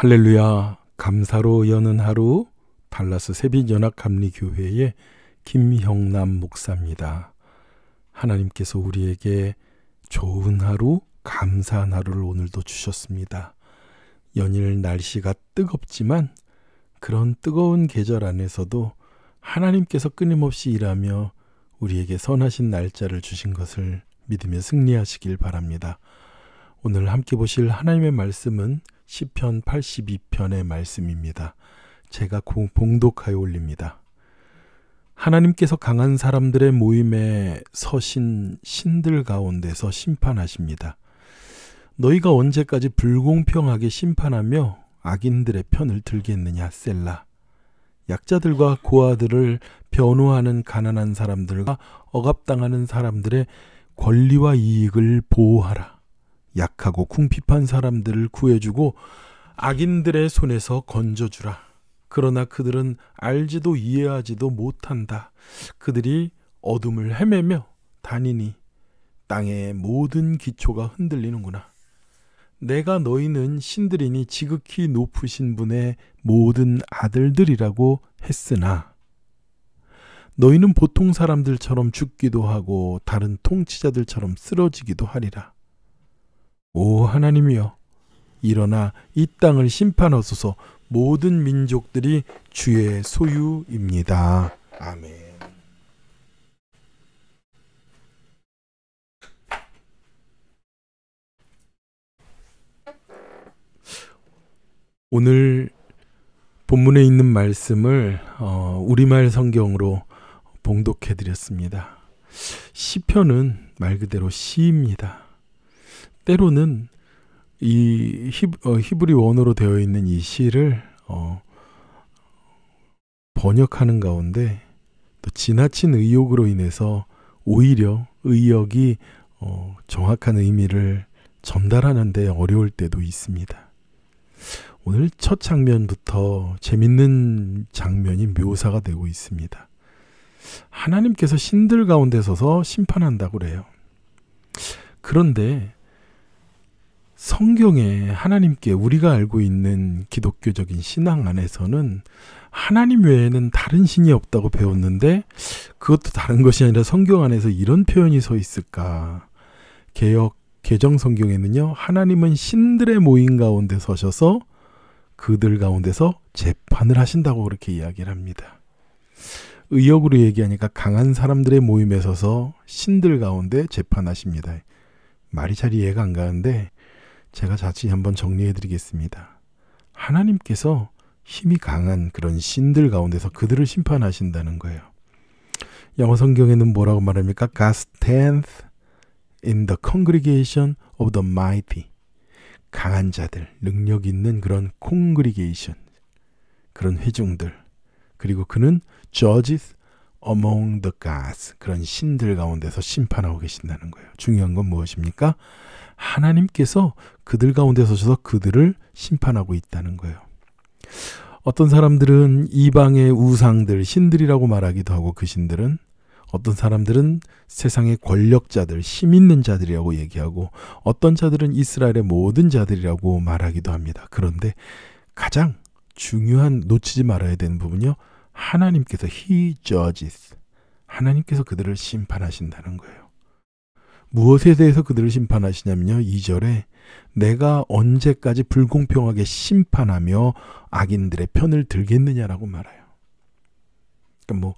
할렐루야. 감사로 여는 하루 달라스 새빛연합감리교회의 김형남 목사입니다. 하나님께서 우리에게 좋은 하루, 감사한 하루를 오늘도 주셨습니다. 연일 날씨가 뜨겁지만 그런 뜨거운 계절 안에서도 하나님께서 끊임없이 일하며 우리에게 선하신 날짜를 주신 것을 믿으며 승리하시길 바랍니다. 오늘 함께 보실 하나님의 말씀은 시편 82편의 말씀입니다. 제가 봉독하여 올립니다. 하나님께서 강한 사람들의 모임에 서신 신들 가운데서 심판하십니다. 너희가 언제까지 불공평하게 심판하며 악인들의 편을 들겠느냐 셀라. 약자들과 고아들을 변호하는 가난한 사람들과 억압당하는 사람들의 권리와 이익을 보호하라. 약하고 궁핍한 사람들을 구해주고 악인들의 손에서 건져주라. 그러나 그들은 알지도 이해하지도 못한다. 그들이 어둠을 헤매며 다니니 땅의 모든 기초가 흔들리는구나. 내가 너희는 신들이니 지극히 높으신 분의 모든 아들들이라고 했으나 너희는 보통 사람들처럼 죽기도 하고 다른 통치자들처럼 쓰러지기도 하리라. 오 하나님이여, 일어나 이 땅을 심판하소서. 모든 민족들이 주의 소유입니다. 아멘. 오늘 본문에 있는 말씀을 우리말 성경으로 봉독해 드렸습니다. 시편은 말 그대로 시입니다. 때로는 이 히브리 원어로 되어 있는 이 시를 번역하는 가운데 또 지나친 의욕으로 인해서 오히려 의역이 정확한 의미를 전달하는 데 어려울 때도 있습니다. 오늘 첫 장면부터 재밌는 장면이 묘사가 되고 있습니다. 하나님께서 신들 가운데 서서 심판한다고 그래요. 그런데 성경에 하나님께 우리가 알고 있는 기독교적인 신앙 안에서는 하나님 외에는 다른 신이 없다고 배웠는데 그것도 다른 것이 아니라 성경 안에서 이런 표현이 서 있을까? 개정 성경에는요, 하나님은 신들의 모임 가운데 서셔서 그들 가운데서 재판을 하신다고 그렇게 이야기를 합니다. 의역으로 얘기하니까 강한 사람들의 모임에 서서 신들 가운데 재판하십니다. 말이 잘 이해가 안 가는데 제가 자세히 한번 정리해 드리겠습니다. 하나님께서 힘이 강한 그런 신들 가운데서 그들을 심판하신다는 거예요. 영어 성경에는 뭐라고 말합니까? God stands in the congregation of the mighty. 강한 자들, 능력 있는 그런 congregation, 그런 회중들. 그리고 그는 judges among the gods, 그런 신들 가운데서 심판하고 계신다는 거예요. 중요한 건 무엇입니까? 하나님께서 그들 가운데 서셔서 그들을 심판하고 있다는 거예요. 어떤 사람들은 이방의 우상들, 신들이라고 말하기도 하고 그 신들은, 어떤 사람들은 세상의 권력자들, 힘 있는 자들이라고 얘기하고 어떤 자들은 이스라엘의 모든 자들이라고 말하기도 합니다. 그런데 가장 중요한 놓치지 말아야 되는 부분은요, 하나님께서 He judges, 하나님께서 그들을 심판하신다는 거예요. 무엇에 대해서 그들을 심판하시냐면요, 2절에 내가 언제까지 불공평하게 심판하며 악인들의 편을 들겠느냐라고 말해요. 그러니까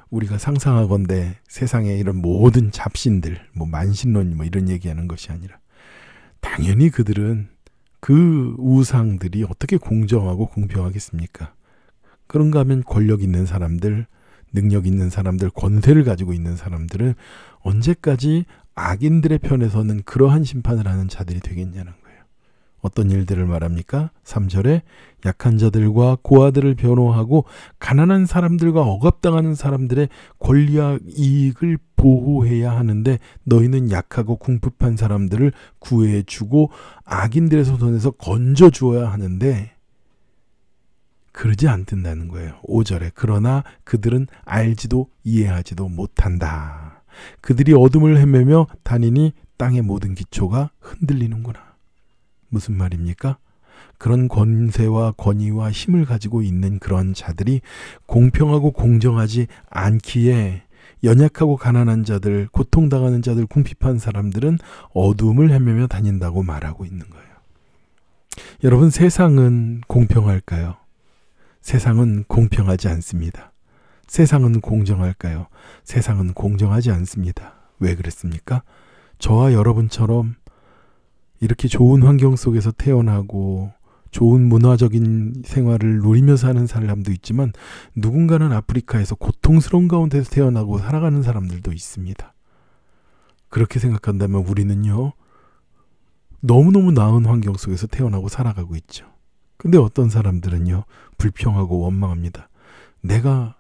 우리가 상상하건대 세상에 이런 모든 잡신들, 만신론 이런 얘기하는 것이 아니라 당연히 그들은 그 우상들이 어떻게 공정하고 공평하겠습니까? 그런가 하면 권력 있는 사람들, 능력 있는 사람들, 권세를 가지고 있는 사람들은 언제까지 악인들의 편에 서는 그러한 심판을 하는 자들이 되겠냐는 거예요. 어떤 일들을 말합니까? 3절에 약한 자들과 고아들을 변호하고 가난한 사람들과 억압당하는 사람들의 권리와 이익을 보호해야 하는데 너희는 약하고 궁핍한 사람들을 구해주고 악인들의 손에서 건져주어야 하는데 그러지 않는다는 거예요. 5절에 그러나 그들은 알지도 이해하지도 못한다. 그들이 어둠을 헤매며 다니니 땅의 모든 기초가 흔들리는구나. 무슨 말입니까? 그런 권세와 권위와 힘을 가지고 있는 그런 자들이 공평하고 공정하지 않기에 연약하고 가난한 자들, 고통당하는 자들, 궁핍한 사람들은 어둠을 헤매며 다닌다고 말하고 있는 거예요. 여러분, 세상은 공평할까요? 세상은 공평하지 않습니다. 세상은 공정할까요? 세상은 공정하지 않습니다. 왜 그랬습니까? 저와 여러분처럼 이렇게 좋은 환경 속에서 태어나고 좋은 문화적인 생활을 누리며 사는 사람도 있지만 누군가는 아프리카에서 고통스러운 가운데서 태어나고 살아가는 사람들도 있습니다. 그렇게 생각한다면 우리는요, 너무너무 나은 환경 속에서 태어나고 살아가고 있죠. 근데 어떤 사람들은요, 불평하고 원망합니다. 내가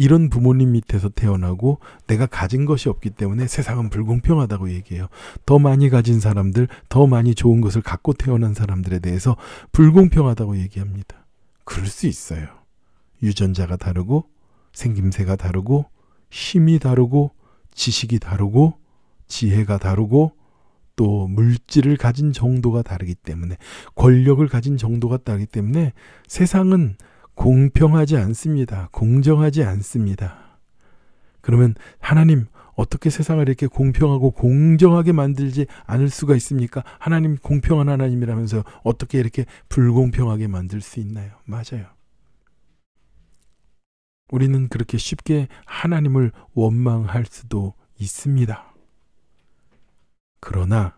이런 부모님 밑에서 태어나고 내가 가진 것이 없기 때문에 세상은 불공평하다고 얘기해요. 더 많이 가진 사람들, 더 많이 좋은 것을 갖고 태어난 사람들에 대해서 불공평하다고 얘기합니다. 그럴 수 있어요. 유전자가 다르고 생김새가 다르고 힘이 다르고 지식이 다르고 지혜가 다르고 또 물질을 가진 정도가 다르기 때문에, 권력을 가진 정도가 다르기 때문에 세상은 공평하지 않습니다. 공정하지 않습니다. 그러면 하나님, 어떻게 세상을 이렇게 공평하고 공정하게 만들지 않을 수가 있습니까? 하나님 공평한 하나님이라면서 어떻게 이렇게 불공평하게 만들 수 있나요? 맞아요. 우리는 그렇게 쉽게 하나님을 원망할 수도 있습니다. 그러나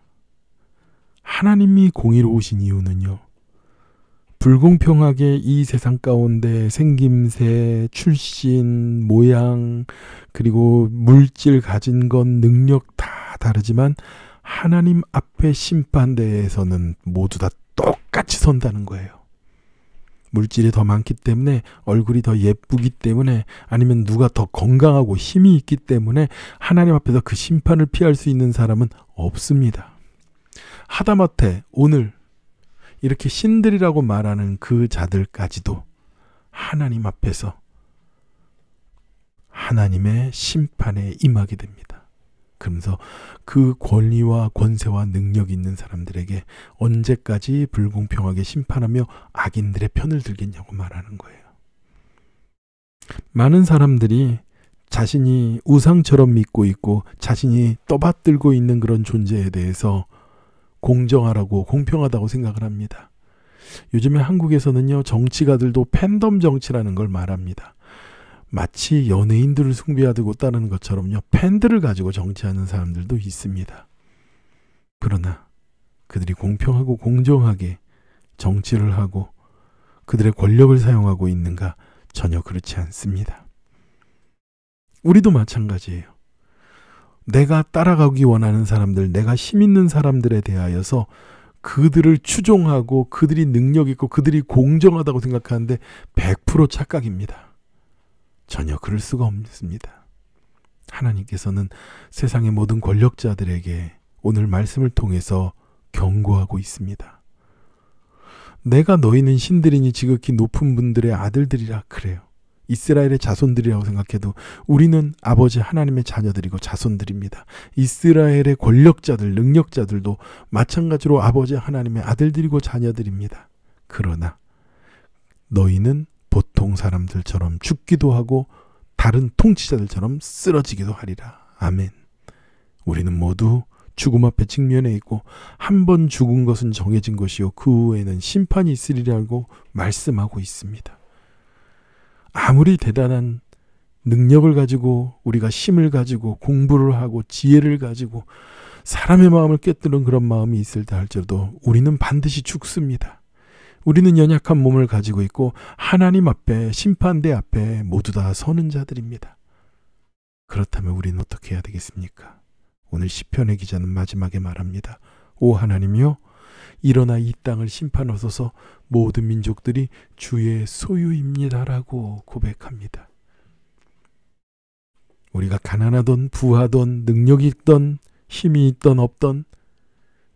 하나님이 공의로우신 이유는요, 불공평하게 이 세상 가운데 생김새, 출신, 모양, 그리고 물질 가진 건, 능력 다 다르지만 하나님 앞에 심판대에서는 모두 다 똑같이 선다는 거예요. 물질이 더 많기 때문에, 얼굴이 더 예쁘기 때문에, 아니면 누가 더 건강하고 힘이 있기 때문에 하나님 앞에서 그 심판을 피할 수 있는 사람은 없습니다. 하다못해 오늘 이렇게 신들이라고 말하는 그 자들까지도 하나님 앞에서 하나님의 심판에 임하게 됩니다. 그러면서 그 권위와 권세와 능력이 있는 사람들에게 언제까지 불공평하게 심판하며 악인들의 편을 들겠냐고 말하는 거예요. 많은 사람들이 자신이 우상처럼 믿고 있고 자신이 떠받들고 있는 그런 존재에 대해서 공정하라고, 공평하다고 생각을 합니다. 요즘에 한국에서는요, 정치가들도 팬덤 정치라는 걸 말합니다. 마치 연예인들을 숭배하고 따르는 것처럼요, 팬들을 가지고 정치하는 사람들도 있습니다. 그러나 그들이 공평하고 공정하게 정치를 하고 그들의 권력을 사용하고 있는가? 전혀 그렇지 않습니다. 우리도 마찬가지예요. 내가 따라가기 원하는 사람들, 내가 힘 있는 사람들에 대하여서 그들을 추종하고 그들이 능력 있고 그들이 공정하다고 생각하는데 100% 착각입니다. 전혀 그럴 수가 없습니다. 하나님께서는 세상의 모든 권력자들에게 오늘 말씀을 통해서 경고하고 있습니다. 내가 너희는 신들이니 지극히 높은 분들의 아들들이라 그래요. 이스라엘의 자손들이라고 생각해도 우리는 아버지 하나님의 자녀들이고 자손들입니다. 이스라엘의 권력자들, 능력자들도 마찬가지로 아버지 하나님의 아들들이고 자녀들입니다. 그러나 너희는 보통 사람들처럼 죽기도 하고 다른 통치자들처럼 쓰러지기도 하리라. 아멘. 우리는 모두 죽음 앞에 직면해 있고 한 번 죽은 것은 정해진 것이요 그 후에는 심판이 있으리라고 말씀하고 있습니다. 아무리 대단한 능력을 가지고 우리가 힘을 가지고 공부를 하고 지혜를 가지고 사람의 마음을 꿰뚫는 그런 마음이 있을다 할지라도 우리는 반드시 죽습니다. 우리는 연약한 몸을 가지고 있고 하나님 앞에, 심판대 앞에 모두 다 서는 자들입니다. 그렇다면 우리는 어떻게 해야 되겠습니까? 오늘 시편의 기자는 마지막에 말합니다. 오 하나님이여, 일어나 이 땅을 심판하소서. 모든 민족들이 주의 소유입니다라고 고백합니다. 우리가 가난하던 부하던 능력이 있던 힘이 있던 없던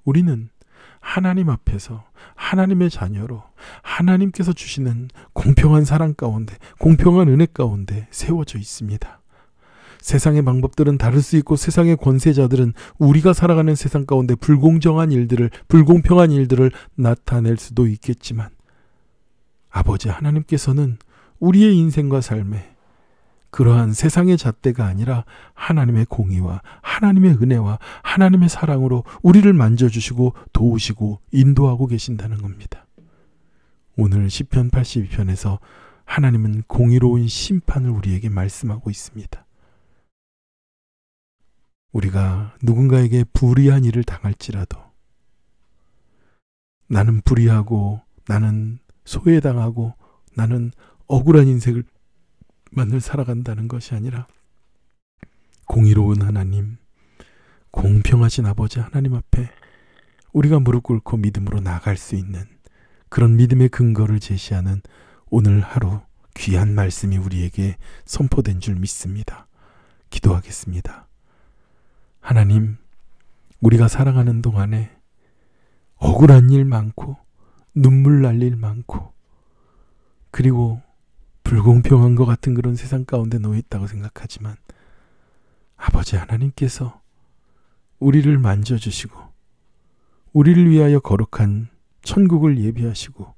우리는 하나님 앞에서 하나님의 자녀로 하나님께서 주시는 공평한 사랑 가운데, 공평한 은혜 가운데 세워져 있습니다. 세상의 방법들은 다를 수 있고 세상의 권세자들은 우리가 살아가는 세상 가운데 불공평한 일들을 나타낼 수도 있겠지만 아버지 하나님께서는 우리의 인생과 삶에 그러한 세상의 잣대가 아니라 하나님의 공의와 하나님의 은혜와 하나님의 사랑으로 우리를 만져주시고 도우시고 인도하고 계신다는 겁니다. 오늘 시편 82편에서 하나님은 공의로운 심판을 우리에게 말씀하고 있습니다. 우리가 누군가에게 불의한 일을 당할지라도 나는 불의하고 나는 소외당하고 나는 억울한 인생을 만을 살아간다는 것이 아니라 공의로운 하나님, 공평하신 아버지 하나님 앞에 우리가 무릎 꿇고 믿음으로 나아갈 수 있는 그런 믿음의 근거를 제시하는 오늘 하루 귀한 말씀이 우리에게 선포된 줄 믿습니다. 기도하겠습니다. 하나님, 우리가 살아가는 동안에 억울한 일 많고 눈물 날 일 많고 그리고 불공평한 것 같은 그런 세상 가운데 놓여 있다고 생각하지만 아버지 하나님께서 우리를 만져주시고 우리를 위하여 거룩한 천국을 예비하시고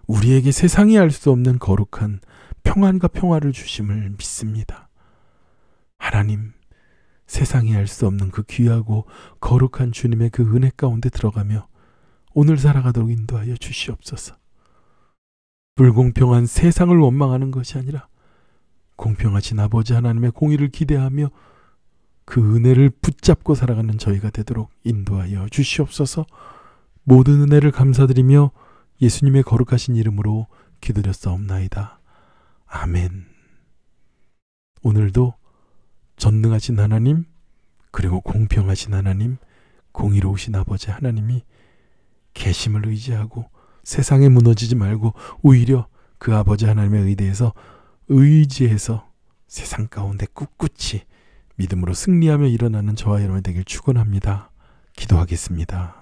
우리에게 세상이 알 수 없는 거룩한 평안과 평화를 주심을 믿습니다. 하나님, 세상이 알 수 없는 그 귀하고 거룩한 주님의 그 은혜 가운데 들어가며 오늘 살아가도록 인도하여 주시옵소서. 불공평한 세상을 원망하는 것이 아니라 공평하신 아버지 하나님의 공의를 기대하며 그 은혜를 붙잡고 살아가는 저희가 되도록 인도하여 주시옵소서. 모든 은혜를 감사드리며 예수님의 거룩하신 이름으로 기도드렸사옵나이다. 아멘. 오늘도 전능하신 하나님, 그리고 공평하신 하나님, 공의로우신 아버지 하나님이 계심을 의지하고 세상에 무너지지 말고 오히려 그 아버지 하나님의 의대에서 의지해서 세상 가운데 꿋꿋이 믿음으로 승리하며 일어나는 저와 여러분이 되길 축원합니다. 기도하겠습니다.